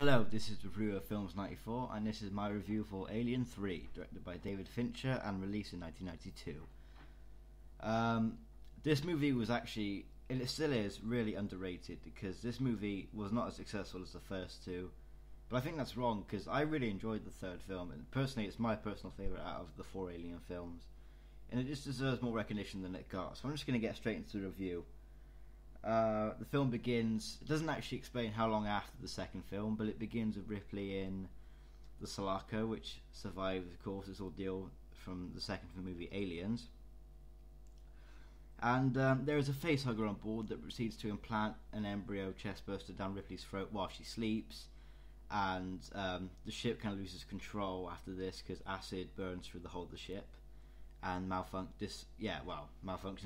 Hello, this is Reviewer Films 94, and this is my review for Alien 3, directed by David Fincher and released in 1992. This movie was actually, and it still is, really underrated because this movie was not as successful as the first two. But I think that's wrong because I really enjoyed the third film, and personally, it's my personal favourite out of the four Alien films. And it just deserves more recognition than it got. So I'm just going to get straight into the review. The film begins, it doesn't actually explain how long after the second film, but it begins with Ripley in the Sulaco, which survives, of course, this ordeal from the second movie, Aliens. And there is a facehugger on board that proceeds to implant an embryo chestburster down Ripley's throat while she sleeps. And the ship kind of loses control after this because acid burns through the whole of the ship and malfunctions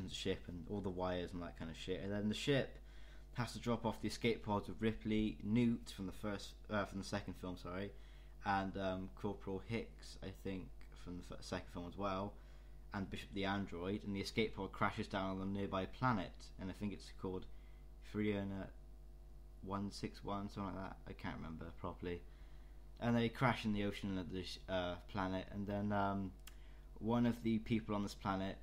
the ship and all the wires and that kind of shit. And then the ship has to drop off the escape pods with Ripley, Newt from the second film, and Corporal Hicks, I think, from the second film as well, and Bishop the android. And the escape pod crashes down on a nearby planet, and I think it's called Friona 161, something like that. I can't remember properly. And they crash in the ocean at this planet, and then one of the people on this planet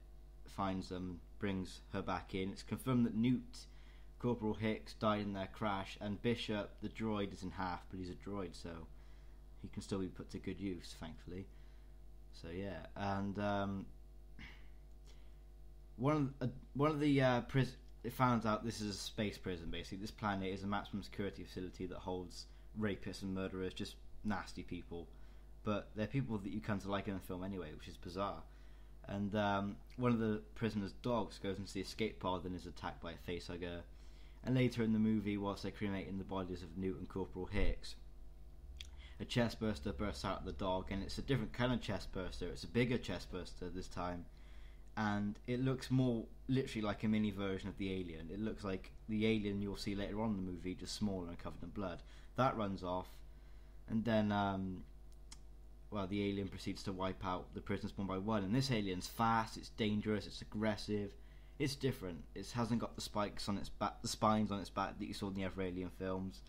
finds them, brings her back in. It's confirmed that Newt, Corporal Hicks, died in their crash, and Bishop, the droid, is in half, but he's a droid, so he can still be put to good use, thankfully. So yeah, and one of the it finds out this is a space prison. Basically, this planet is a maximum security facility that holds rapists and murderers, just nasty people. But they're people that you come to like in the film anyway, which is bizarre. And one of the prisoners' dogs goes into the escape pod and is attacked by a facehugger. And later in the movie, whilst they're cremating the bodies of Newt and Corporal Hicks, a chestburster bursts out of the dog, and it's a different kind of chestburster. It's a bigger chestburster this time, and it looks more literally like a mini version of the alien. It looks like the alien you'll see later on in the movie, just smaller and covered in blood. That runs off, and then the alien proceeds to wipe out the prisoners one by one. And this alien's fast, it's dangerous, it's aggressive, it's different. It hasn't got the spikes on its back, the spines on its back that you saw in the other Alien films.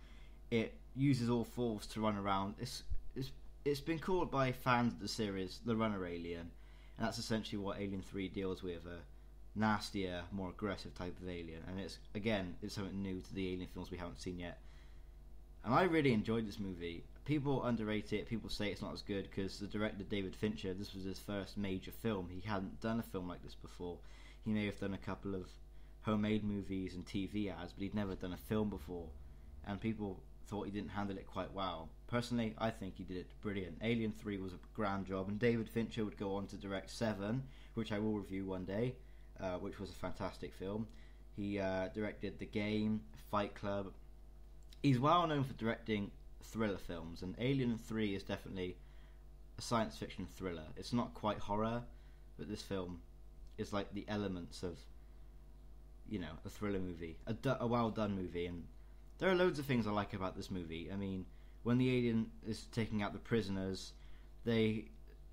It uses all fours to run around. It's been called by fans of the series the runner alien, and that's essentially what Alien 3 deals with, a nastier, more aggressive type of alien. And it's something new to the Alien films we haven't seen yet. And I really enjoyed this movie. People underrate it, people say it's not as good because the director David Fincher, this was his first major film. He hadn't done a film like this before. He may have done a couple of homemade movies and TV ads, but he'd never done a film before. And people thought he didn't handle it quite well. Personally, I think he did it brilliant. Alien 3 was a grand job, and David Fincher would go on to direct 7, which I will review one day, which was a fantastic film. He directed The Game, Fight Club. He's well known for directing thriller films, and Alien 3 is definitely a science fiction thriller. It's not quite horror, but this film is like the elements of, a thriller movie, a well done movie. And there are loads of things I like about this movie. I mean, when the alien is taking out the prisoners, they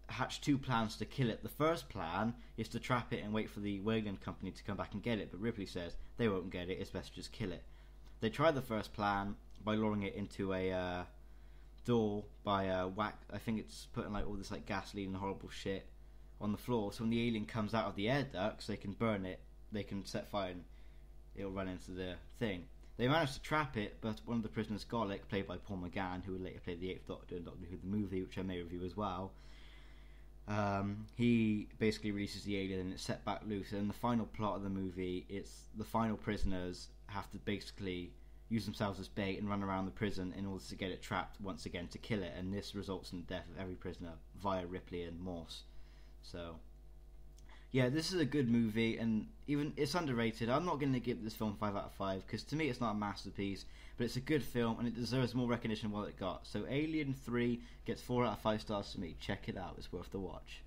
hatch two plans to kill it. The first plan is to trap it and wait for the Whaling Company to come back and get it, but Ripley says they won't get it, it's best to just kill it. They try the first plan by luring it into a door by I think it's putting all this gasoline and horrible shit on the floor, so when the alien comes out of the air ducts they can burn it, they can set fire and it'll run into the thing. They manage to trap it, but one of the prisoners, Golic, played by Paul McGann, who would later play the 8th Doctor in Doctor Who the movie, which I may review as well, he basically releases the alien and it's set back loose. And the final plot of the movie, it's the final prisoners have to basically use themselves as bait and run around the prison in order to get it trapped once again to kill it, and this results in the death of every prisoner via Ripley and Morse. So yeah, this is a good movie, and even it's underrated. I'm not going to give this film 5 out of 5 because to me it's not a masterpiece, but it's a good film and it deserves more recognition than what it got. So Alien 3 gets 4 out of 5 stars for me. Check it out, it's worth the watch.